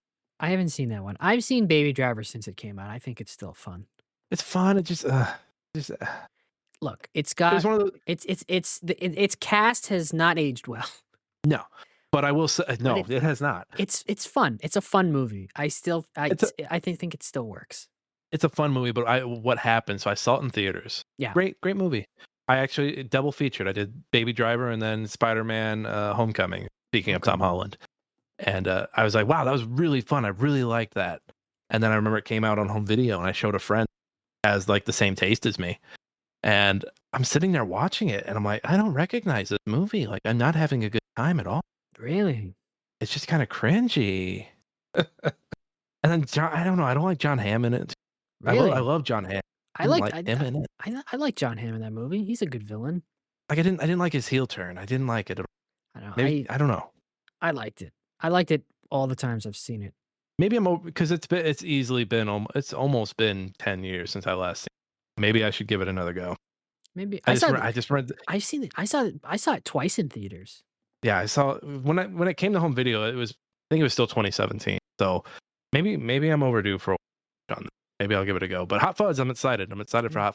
I haven't seen that one. I've seen Baby Driver since it came out. I think it's still fun. It's fun. It just Look, it's got one of those. its cast has not aged well. No, but I will say no, But it has not. It's fun. It's a fun movie. I think it still works. It's a fun movie, but what happened? So I saw it in theaters. Yeah. Great movie. I actually double featured. I did Baby Driver and then Spider-Man Homecoming. Speaking of Tom Holland, and I was like, wow, that was really fun. I really liked that. And then I remember it came out on home video, and I showed a friend as like the same taste as me, and I'm sitting there watching it, and I'm like, I don't recognize this movie. Like, I'm not having a good time at all. Really? It's just kind of cringy. And then I don't know. I don't like John Hamm in it. Really? I love John Hamm. I like him in it. I like John Hamm in that movie. He's a good villain. Like I didn't like his heel turn. I didn't like it. I know. Maybe I don't know. I liked it. I liked it all the times I've seen it. Maybe I'm because it's easily been it's almost been 10 years since I last seen it. Maybe I should give it another go. Maybe I I just saw re- the I just read I've seen it. I saw it twice in theaters. yeah, I saw when it came to home video, I think it was still 2017. So maybe I'm overdue for a watch on this. Maybe I'll give it a go. But Hot Fuzz, I'm excited. I'm excited for Hot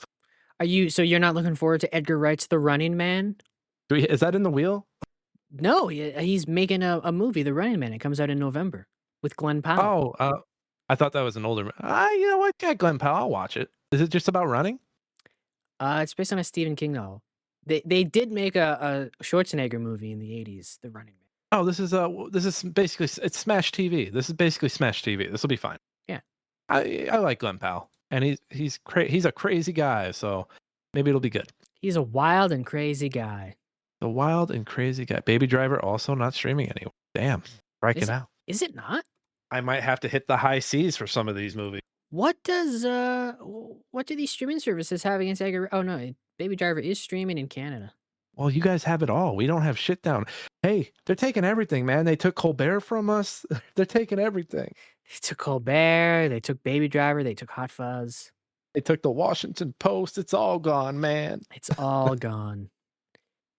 Fuzz. So you're not looking forward to Edgar Wright's The Running Man? Is that in the wheel? No, he's making a movie, The Running Man. It comes out in November with Glenn Powell. Oh, I thought that was an older. You know what? Yeah, Glenn Powell. I'll watch it. Is it just about running? It's based on a Stephen King novel. They did make a Schwarzenegger movie in the 80s, The Running Man. Oh, this is basically it's Smash TV. This is basically Smash TV. This will be fine. Yeah. I like Glenn Powell, and he's a crazy guy. So maybe it'll be good. He's a wild and crazy guy. The wild and crazy guy. Baby Driver also not streaming anywhere. Damn, breaking out. Is it not? I might have to hit the high seas for some of these movies. What do these streaming services have against Edgar? Oh no, Baby Driver is streaming in Canada. Well, you guys have it all. We don't have shit down. Hey, they're taking everything, man. They took Colbert from us. They're taking everything. They took Colbert, they took Baby Driver, they took Hot Fuzz. They took the Washington Post. It's all gone, man. It's all gone.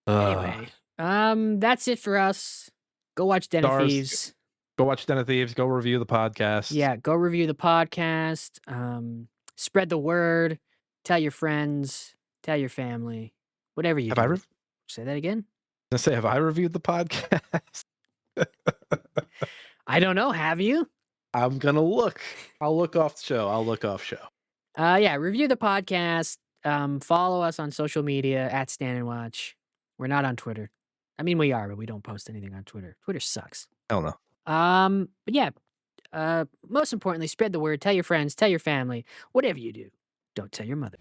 Ugh. Anyway, that's it for us. Go watch Den of Stars. Thieves. Go watch Den of Thieves. Go review the podcast. Yeah, go review the podcast. Spread the word. Tell your friends. Tell your family. Whatever you do. Say that again? Have I reviewed the podcast? I don't know. Have you? I'm gonna look. I'll look off the show. I'll look off show. Yeah, review the podcast. Follow us on social media at Stand and Watch. We're not on Twitter. I mean, we are, but we don't post anything on Twitter. Twitter sucks. Hell no. But yeah, most importantly, spread the word. Tell your friends. Tell your family. Whatever you do, don't tell your mother.